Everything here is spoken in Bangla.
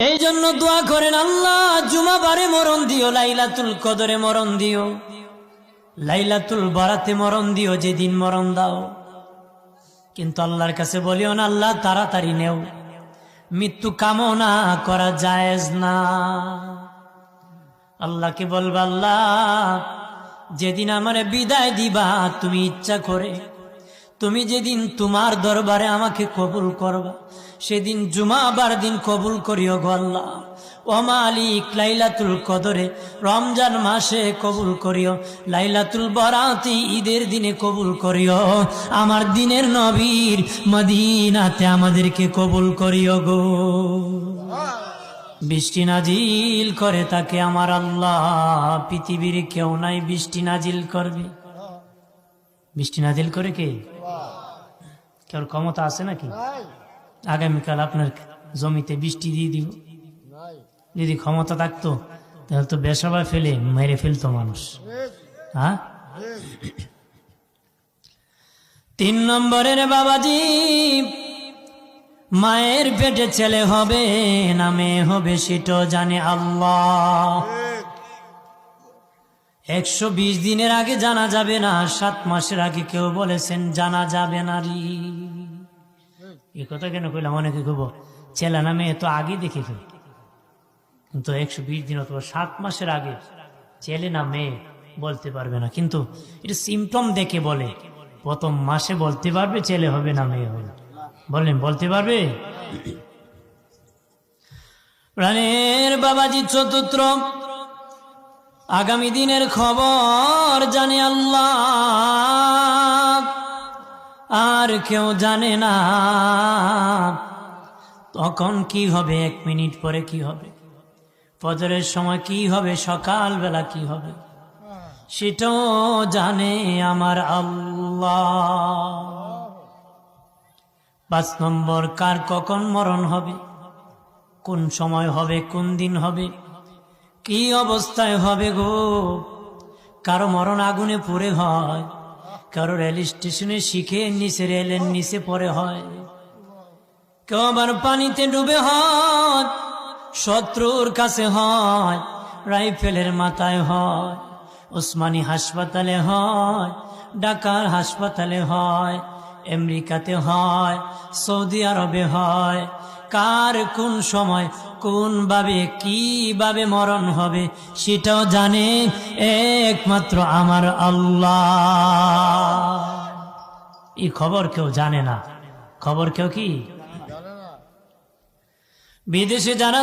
এই জন্য দোয়া করেন, আল্লাহ জুমাবারে মরণ দিও, লাইলাতুল কদরে মরণ দিও, লাইলাতুল বারাতে মরণ দিও, যেদিন মরণ দাও। কিন্তু আল্লাহর কাছে বলিও না আল্লাহ তাড়াতাড়ি নেও, মৃত্যু কামনা করা জায়েজ না। আল্লাহকে বলবা আল্লাহ যেদিন আমারে বিদায় দিবা তুমি ইচ্ছা করে, তুমি যেদিন তোমার দরবারে আমাকে কবুল করবা সেদিন জুমাবার দিন কবুল করিও গো আল্লাহ। ও মালিক লাইলাতুল কদরে রমজান মাসে কবুল করিও, লাইলাতুল বরাতে ঈদের দিনে কবুল করিও, আমার দিনের নবীর মদিনাতে আমাদেরকে কবুল করিও গো। বৃষ্টি নাজিল করে তাকে আমার আল্লাহ, পৃথিবীর কেউ নাই বৃষ্টি নাজিল করবে। বৃষ্টি নাজিল করে কে? কেউ ক্ষমতা আছে নাকি? আগামীকাল আপনার জমিতে বৃষ্টি দিয়ে দিব। যদি ক্ষমতা থাকতো তাহলে তো বেসবা ফেলে মেরে ফেলতো মানুষ। হ্যাঁ, 3 নম্বরের বাবাজি, মায়ের পেটে ছেলে হবে না মেয়ে হবে সেটা জানে আল্লাহ। 120 দিনের আগে জানা যাবে না, 7 মাসের আগে কেউ বলেছেন জানা যাবে না রে। এই কথা কেন কইলাম? অনেকে কইব ছেলে না মেয়ে তো আগে দেখে ফেল, কিন্তু 120 দিন অথবা 7 মাসের আগে ছেলে না মেয়ে বলতে পারবে না। কিন্তু এটা সিমটম দেখে বলে, প্রথম মাসে বলতে পারবে ছেলে হবে না মেয়ে হবে। বলেন বলতে পারবে? প্রাণের বাবাজি, চতুর্থ আগামী দিনের খবর জানে আল্লাহ, আর কেউ জানে না। তখন কি হবে, 1 মিনিট পরে কি হবে, ফজরের সময় কি হবে, সকালবেলা কি হবে, সেটাও জানে আমার আল্লাহ। 5 নম্বর, কার কখন মরণ হবে, কোন সময় হবে, কোন দিন হবে, কি অবস্থায় হবে গো। কারো মরণ আগুনে পুড়ে হয়, কারো রেল স্টেশনে শিখে নিচে রেলের নিচে পড়ে হয়, কেউ আবার পানিতে ডুবে হয়, শত্রুর কাছে হয়, রাইফেলের মাথায় হয়, ওসমানী হাসপাতালে হয়, ঢাকার হাসপাতালে হয়, আমেরিকাতে হয়, সৌদি আরবে হয়। কার কোন সময় কোন ভাবে কিভাবে মরণ হবে সেটাও জানে একমাত্র আমার আল্লাহ। এই খবর কেউ জানে না, খবর কেউ কি বিদেশে যারা